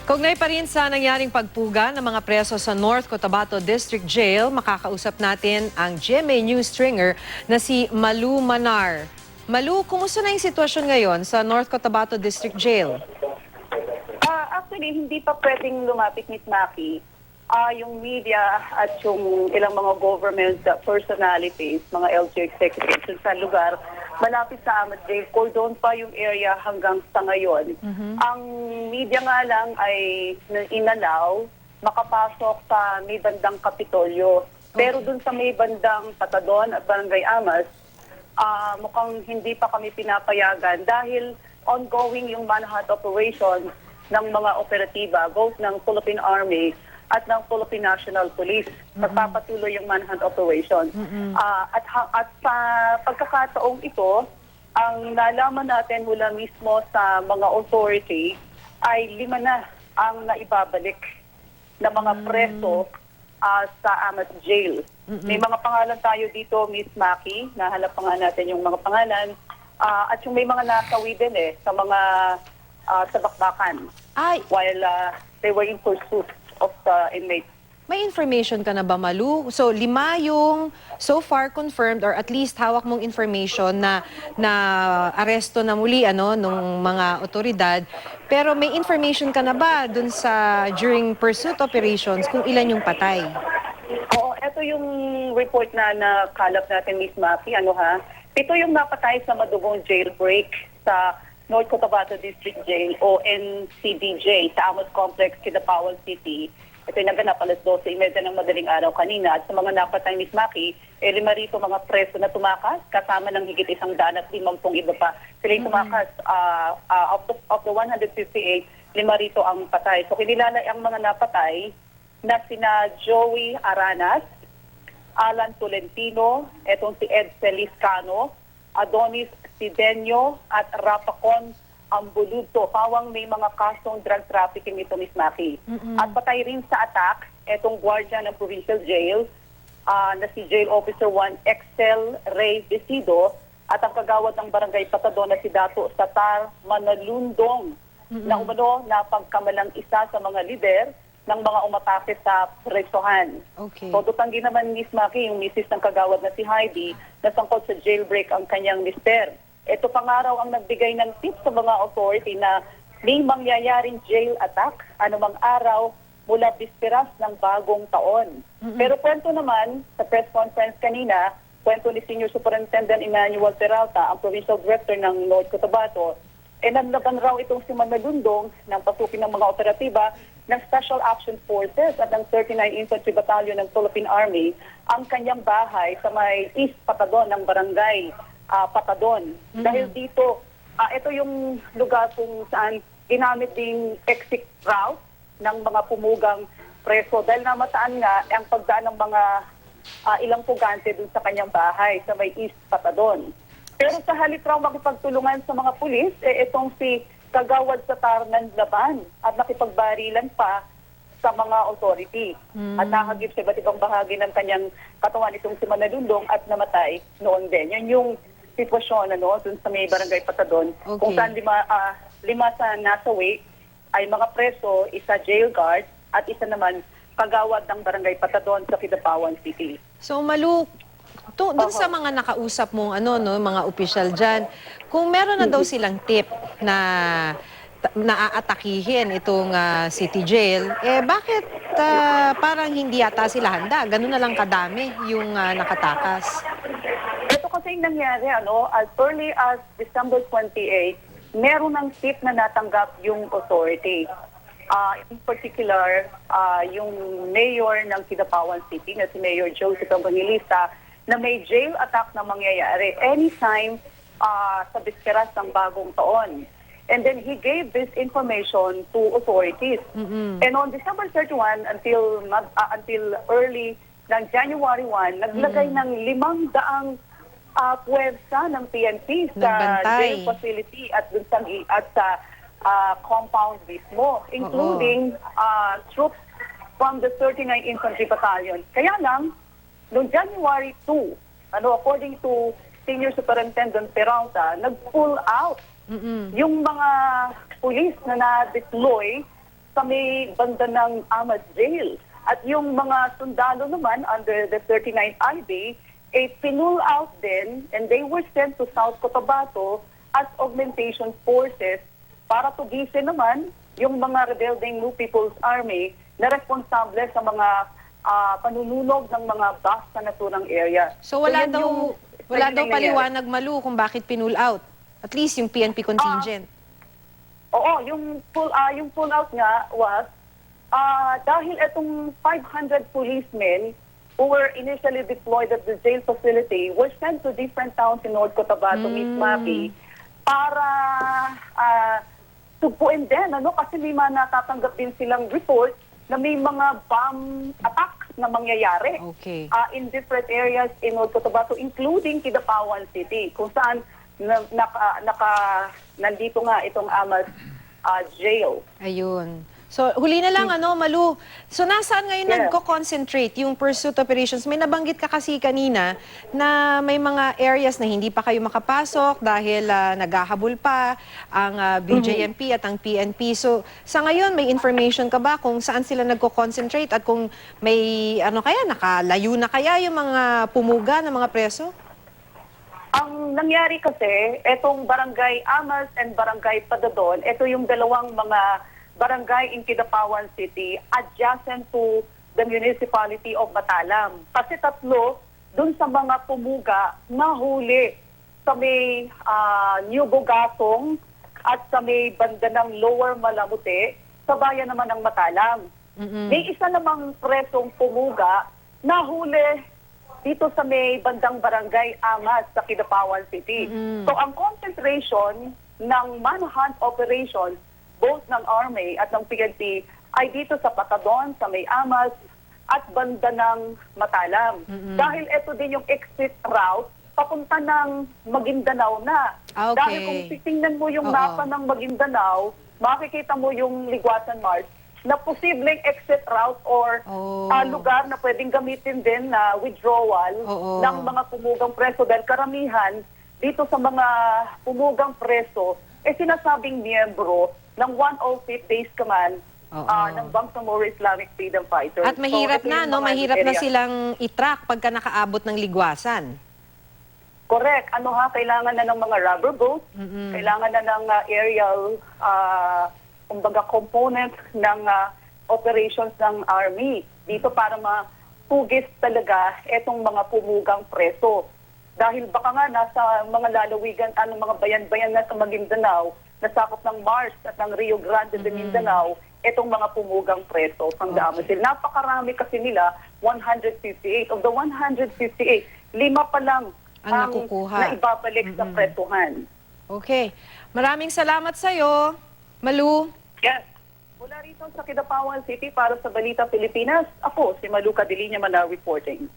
Kaugnay pa rin sa nangyaring pagpuga ng mga preso sa North Cotabato District Jail, makakausap natin ang GMA News stringer na si Malu Manar. Malu, kumusta na yung sitwasyon ngayon sa North Cotabato District Jail? Actually, hindi pa pwedeng lumapit, Ms. Maki. Yung media at yung ilang mga government personalities, mga LGU executives sa lugar, malapit sa Amat Jail, cordon pa yung area hanggang sa ngayon. Ang media nga lang ay inalaw makapasok sa may bandang Kapitolyo. Pero dun sa may bandang Patadon at Barangay Amas, mukhang hindi pa kami pinapayagan dahil ongoing yung manhunt operation ng mga operatiba, both ng Philippine Army at ng Philippine National Police. Nagpapatuloy yung manhunt operation. At sa pagkakataong ito, ang nalaman natin mula mismo sa mga authority ay 5 na ang naibabalik na mga preso sa Amat Jail. May mga pangalan tayo dito, Ms. Maki, nahanap pa nga natin yung mga pangalan. At yung may mga nasawi din sa mga sa bakbakan while they were in pursuit of the inmates. May information ka na ba, Malu? So, 5 yung so far confirmed or at least hawak mong information na aresto na muli nung mga otoridad. Pero may information ka na ba dun sa during pursuit operations kung ilan yung patay? Oo, ito yung report na nakalap natin, Ms. Maki. 7 yung napatay sa madugong jailbreak sa North Cotabato District Jail o NCDJ sa Amos Complex, Kidapawan City. Ito yung naganap alas 12:30 ng madaling araw kanina. At sa mga napatay, Ms. Maki, 5 rito mga preso na tumakas, kasama ng higit 150 iba pa. Sila yung tumakas, of the 158, 5 rito ang patay. So kinilala ang mga napatay na sina Joey Aranas, Alan Tolentino, etong si Ed Celiscano, Adonis Sidenio at Rapacon Ambuluto. Pawang may mga kasong drug trafficking ito, Ms. Maki. At patay rin sa attack, etong guardia ng Provincial Jail na si Jail Officer 1 Excel Ray Decido at ang kagawad ng Barangay Patadon na si Dato Satar Manalundong na umano na pagkamalang isa sa mga lider ng mga umatake sa presohan. Okay. So, tutanggi naman, Ms. Maki, yung misis ng kagawad na si Heidi, na sangkot sa jailbreak ang kanyang mister. Ito pangaraw ang nagbigay ng tips sa mga authority na may mangyayaring jail attack anumang araw mula bisperas ng bagong taon. Pero kwento naman, sa press conference kanina, kwento ni Senior Superintendent Emmanuel Peralta, ang Provincial Director ng North Cotabato, nanlaban raw itong si Manalundong ng pasukin ng mga operatiba ng Special Action Forces at ng 39 Infantry Battalion ng Philippine Army ang kanyang bahay sa may East Patadon ng Barangay Patadon. Dahil dito, ito yung lugar kung saan ginamit ding exit route ng mga pumugang preso dahil namataan nga ang pagdaan ng mga ilang pugante dun sa kanyang bahay sa may East Patadon. Pero sa halip raw makipagtulungan sa mga pulis, itong si Kagawad Satar Laban at nakipagbarilan pa sa mga authority. At nakagip sa iba't ibang bahagi ng kanyang katawan itong si Manalundong at namatay noon din. Yan yung sitwasyon dun sa may Barangay Patadon. Okay. Kung saan 5 sa nasawi ay mga preso, isa jail guard at isa naman kagawad ng Barangay Patadon sa Kidapawan City. So, Malu, dun sa mga nakausap mong mga opisyal dyan, kung meron na daw silang tip na naaatakihin itong city jail, bakit parang hindi yata sila handa? Ganun na lang kadami yung nakatakas. Ito kasi yung nangyari, as early as December 28, meron ng tip na natanggap yung authority. In particular, yung mayor ng Kidapawan City na si Mayor Joseph Evangelista na may jail attack na mangyayari anytime sa bisperas ng bagong taon. And then he gave this information to authorities. And on December 31 until early ng January 1, naglagay ng 500 puwersa ng PNP sa jail facility at dun sa compound mismo, including troops from the 39 Infantry Battalion. Kaya lang, noong January 2, according to Senior Superintendent Peralta, nag-pull out yung mga pulis na na-deploy sa may banda ng Amas Jail. At yung mga sundalo naman under the 39th IB, pinull out din and they were sent to South Cotabato as augmentation forces para tugisin naman yung mga rebelding New People's Army na responsable sa mga panununog ng mga bus sa naturang area. So wala yan daw yung- wala yan daw yung nangyari. paliwanag, Malu, kung bakit pinull out. At least yung PNP contingent. Oo, yung pull out nga was dahil itong 500 policemen who were initially deployed at the jail facility were sent to different towns in North Cotabato, Miss Mapi, para tubuin din, kasi may mga natatanggap din silang report na may mga bomb attacks na mangyayari Okay. in different areas in North Cotabato, including Kidapawan City, kung saan nandito nga itong Amas jail. Ayun. So, huli na lang, Malu. So, nasaan ngayon Yeah. nagko-concentrate yung pursuit operations? May nabanggit ka kasi kanina na may mga areas na hindi pa kayo makapasok dahil naghahabol pa ang BJMP at ang PNP. So, sa ngayon, may information ka ba kung saan sila nagko-concentrate at kung may, nakalayo na kaya yung mga pumuga ng mga preso? Ang nangyari kasi, etong Barangay Amas and Barangay Padadon, ito yung dalawang mga barangay in Kidapawan City adjacent to the municipality of Batalam. Kasi tatlo, dun sa mga pumuga, nahuli sa may New Bogatong at sa may banda ng Lower Malamute, sa bayan naman ng Matalam. May isa namang presong pumuga, nahuli dito sa may bandang Barangay Amas sa Kidapawan City. So ang concentration ng manhunt operations both ng Army at ng PNP ay dito sa Patadon, sa may Amas at banda ng Matalam. Dahil ito din yung exit route papunta ng Maguindanao na. Okay. Dahil kung titingnan mo yung mapa ng Maguindanao, makikita mo yung Liguasan March na posibleng exit route or lugar na pwedeng gamitin din na withdrawal ng mga pumugang preso. Dahil karamihan dito sa mga pumugang preso, sinasabing miyembro ng 105th Base Command ng Bangsamoro Islamic Freedom Fighters. At mahirap ito na, yung mga mahirap na area. silang itrack pagka nakaabot ng ligwasan. Correct. Kailangan na ng mga rubber boats, kailangan na ng aerial component ng operations ng Army. Dito para matugis talaga itong mga pumugang preso. Dahil baka nga nasa mga lalawigan, mga bayan-bayan na sa Maguindanao, nasakop ng Mars at ng Rio Grande de Mindanao, itong mga pumugang preso ng Damasil. Napakarami kasi nila, 158. Of the 158, 5 pa lang ang nakukuha. na ibabalik sa presuhan. Okay. Maraming salamat sa'yo, Malu. Yes. Mula rito sa Kidapawan City para sa Balita Pilipinas, ako si Malu Cadillaña Manao reporting.